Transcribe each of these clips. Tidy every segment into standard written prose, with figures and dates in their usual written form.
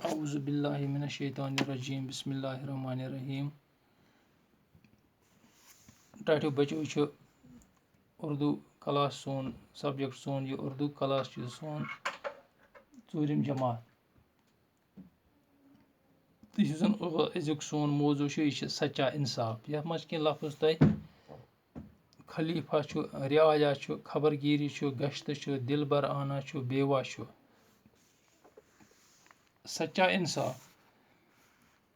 اعوذ باللہ من الشیطان الرجیم بسم اللہ الرحمن الرحیم. ٹاٹھیو بچو چھ اردو کلاس سون سبجیکٹ سون یہ اردو کلاس چھ سون ژوٗرِم جماعت تہٕ یُس زن أزیُک سون موضوع چھُ یہِ چھُ سچا انصاف. یتھ منٛز کینٛہہ لفظ تۄہہِ خلیفہ چھُ، رعایا چھُ، خبر گیری چھُ، گشتہٕ چھُ، دل بر آنا چھُ، بیوا چھُ. سچا انصاف.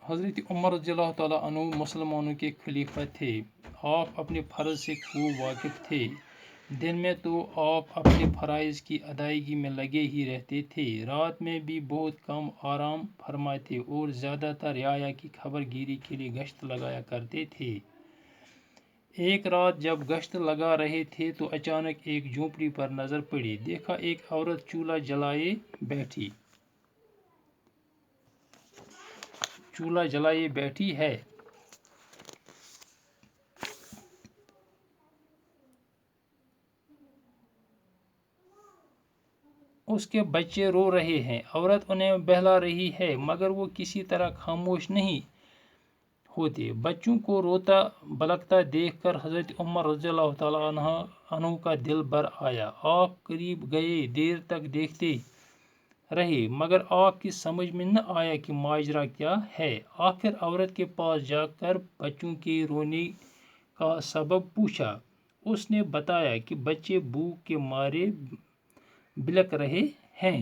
حضرت عمر رضی اللہ تعالیٰ عنہ مسلمانوں کے خلیفہ تھے. آپ اپنے فرض سے خوب واقف تھے. دن میں تو آپ اپنے فرائض کی ادائیگی میں لگے ہی رہتے تھے. رات میں بھی بہت کم آرام فرماتے اور زیادہ تر رعایا کی خبر گیری کے لیے گشت لگایا کرتے تھے. ایک رات جب گشت لگا رہے تھے تو اچانک ایک جھونپڑی پر نظر پڑی. دیکھا ایک عورت چولہا جلائے بیٹھی ہے. اس کے بچے رو رہے ہیں. عورت انہیں بہلا رہی ہے مگر وہ کسی طرح خاموش نہیں ہوتے. بچوں کو روتا بلکتا دیکھ کر حضرت عمر رضی اللہ تعالیٰ عنہ کا دل بھر آیا. آپ قریب گئے، دیر تک دیکھتے رہے مگر آپ کی سمجھ میں نہ آیا کہ ماجرا کیا ہے. آخر عورت کے پاس جا کر بچوں کے رونے کا سبب پوچھا. اس نے بتایا کہ بچے بھوک کے مارے بلک رہے ہیں.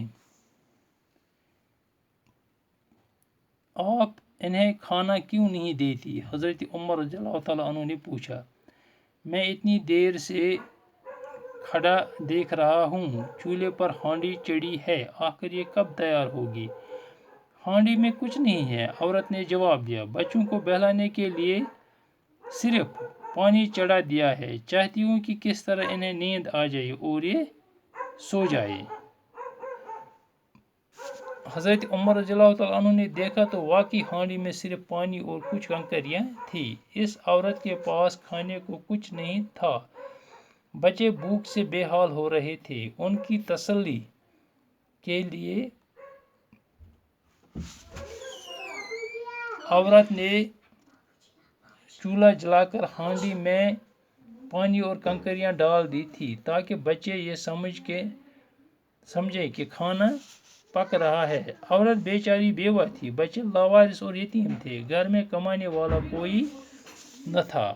آپ انہیں کھانا کیوں نہیں دیتی؟ حضرت عمر رضی اللہ تعالیٰ عنہ نے پوچھا. میں اتنی دیر سے کھڑا دیکھ رہا ہوں. چولہے پر ہانڈی چڑھی ہے، آخر یہ کب تیار ہوگی؟ ہانڈی میں کچھ نہیں ہے، عورت نے جواب دیا. بچوں کو بہلانے کے لیے صرف پانی چڑھا دیا ہے. چاہتی ہوں کہ کس طرح انہیں نیند آ جائے اور یہ سو جائے. حضرت عمر رضی اللہ تعالیٰ عنہ نے دیکھا تو واقعی ہانڈی میں صرف پانی اور کچھ کنکریاں تھیں. اس عورت کے پاس کھانے کو کچھ نہیں تھا. بچے بھوک سے بے حال ہو رہے تھے. ان کی تسلی کے لیے عورت نے چولہا جلا کر ہانڈی میں پانی اور کنکریاں ڈال دی تھی تاکہ بچے یہ سمجھیں کہ کھانا پک رہا ہے. عورت بیچاری بیوہ تھی. بچے لاوارث اور یتیم تھے. گھر میں کمانے والا کوئی نہ تھا.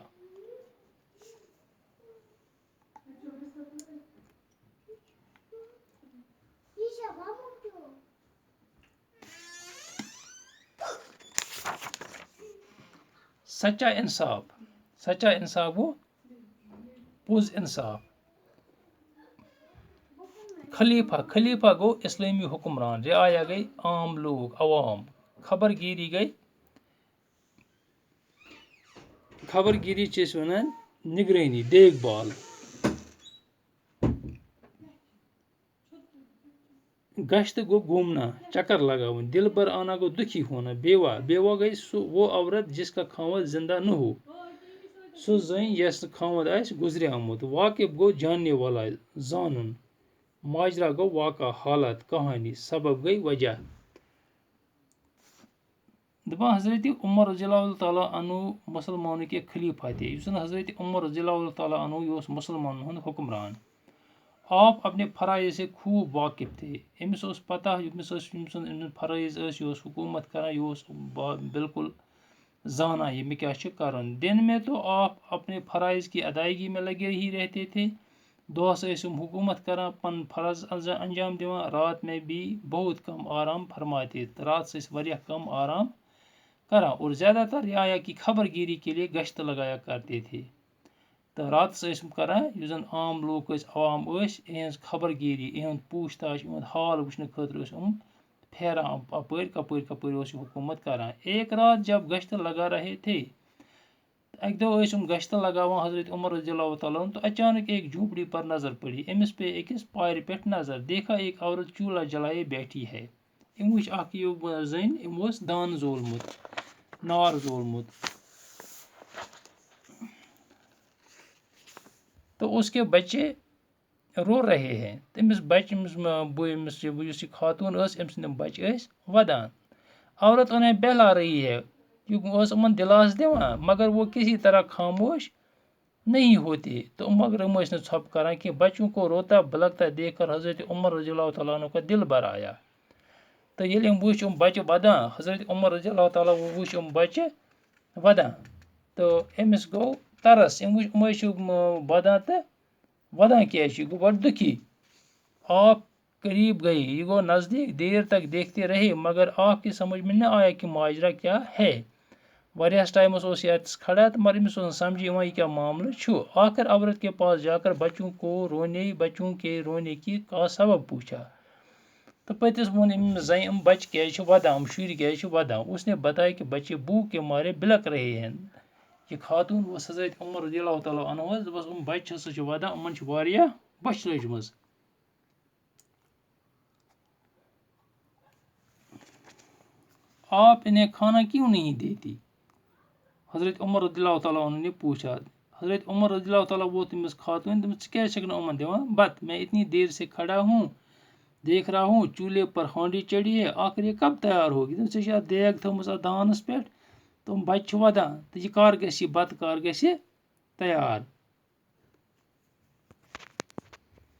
سچا انصاف گو پوز انصاف. خلیفہ گو اسلامی حکمران. رعایا گئی عام لوگ، عوام. خبر گیری چھِ ونان نگرانی، دیکھ بھال. گشت گو گھومنا، چکر لگاون. دل بر آنا گو دکھی ہونا. بیوا گئی وہ عورت جس کا خاوند زندہ نہ ہو. سو زٔنۍ یس خاوند آسہِ گزریومُت. واقف گو جاننے والا، زانُن. ماجرا گو واقع، حالت، کہانی. سبب گئی وجہ. دپان حضرت عمر رضی اللہ تعالیٰ عنہ مسلمانوں کے خلیفہ تھے. یُس زن حضرت عمر رضی اللہ تعالیٰ عنہ یہ مسلمانن ہُنٛد حکمران. آپ اپنے فرائض سے خوب واقف تھے. أمِس اوس پتہ، فرائض ٲسۍ، یہِ اوس حکومت کران، یہِ اوس بالکل زانان یہِ مےٚ کیٛاہ چھُ کرُن. دن میں تو آپ اپنے فرائض کی ادائیگی میں لگے ہی رہتے تھے. دۄہس ٲسۍ یِم حکومت کران، پنُن فرض انجام دِوان. رات میں بھی بہت کم آرام فرماتے. راتس ٲسۍ واریاہ کم آرام کران اور زیادہ تر رعایا کی خبر گیری کے لیے گشت لگایا کرتے تھے. تہٕ راتس ٲسۍ یِم کران، یُس زن عام لوٗکھ ٲسۍ، عوام ٲسۍ، یِہنٛز خبر گیری، یِہُنٛد پوٗچھ تاچھ، یِہُنٛد حال وٕچھنہٕ خٲطرٕ ٲسۍ یِم پھیران اپٲرۍ کپٲرۍ اوس یہِ حکوٗمت کران. ایک رات جب گشت لگا رہے تھے، اکہِ دۄہ ٲسۍ یِم گشت لگاوان حضرت عمر رضی اللہ تعالیٰ عنہ. تو اچانک ایک جھونپڑی پر نظر پڑی. أمِس پیٚیہِ أکِس پارِ پٮ۪ٹھ نظر. دیکھا ایک عورت چولہا جلائے بیٹھی ہے. أمۍ وٕچھ اکھ یہِ زٔنۍ، أمۍ اوس دانہٕ زولمُت، نار زولمُت. تو اس کے بچے رو رہے ہیں. أمِس بچہِ یُس یہِ خاتوٗن ٲس، أمۍ سٕنٛدۍ بچہِ ٲسۍ ودان. عورت انہیں بہلا رہی ہے، کیونکہ امن دلاس دِوان مگر وہ کسی طرح خاموش نہیں ہوتی، تو مگر نے ژھپ کران کہ بچوں کو روتا بلکتا دیکھ کر حضرت عمر رضی اللہ تعالیٰ عنہ کا دل بھر آیا، تو ییٚلہِ وٕچھ بچہ ودان، حضرت عمر رضی اللہ تعالیٰ وٕچھ بچہ ودان، تو أمِس گوٚو ترس، وٕچھ چھِ ودان تہٕ ودان کیٛازِ چھِ، گوٚو بڑٕ دُکھی، آپ قریب گئی، یہ گو نزدیک، دیر تک دیکھتے رہے مگر آپ کی سمجھ میں نہ آیا کہ ماجرا کیا ہے، واریاہس ٹائمس یہ اتس کھڑا تو مگر امس سمجھ یہ کیا معاملہ چھو، آخر عورت کے پاس جا کر بچوں کے رونے کا سبب پوچھا، تو پتس وون زن بچہ کیٛازِ چھِ ودان، شُرۍ کیٛازِ چھِ ودان، اس نے بتایا کہ بچے بھوک کے مارے بلک رہے ہیں، یہ خاتون حضرت عمر رضی اللہ تعالیٰ عنہ دپس بچہ ہسا چھِ ودان، یِمن چھِ واریاہ بۄچھِ لٔجمٕژ۔ آپ انہیں کھانا کیوں نہیں دیتی؟ حضرت عمر رضی اللہ تعالیٰ عنہ نے پوچھا، حضرت عمر رضی اللہ تعالیٰ وہ تمس خاتون ژٕ کیٛازِ چھکھ نہٕ یِمن دِوان بت، میں اتنی دیر سے کھڑا ہوں دیکھ رہا ہوں چولہے پر ہانڈی چڑھی ہے، آخر یہ کب تیار ہوگی، ژےٚ چھِ اتھ دیگ تھٲومٕژ اتھ دانس پٮ۪ٹھ، تِم بچہِ چھِ ودان تہٕ یہِ کر گژھِ، یہِ بتہٕ کر گژھِ تیار۔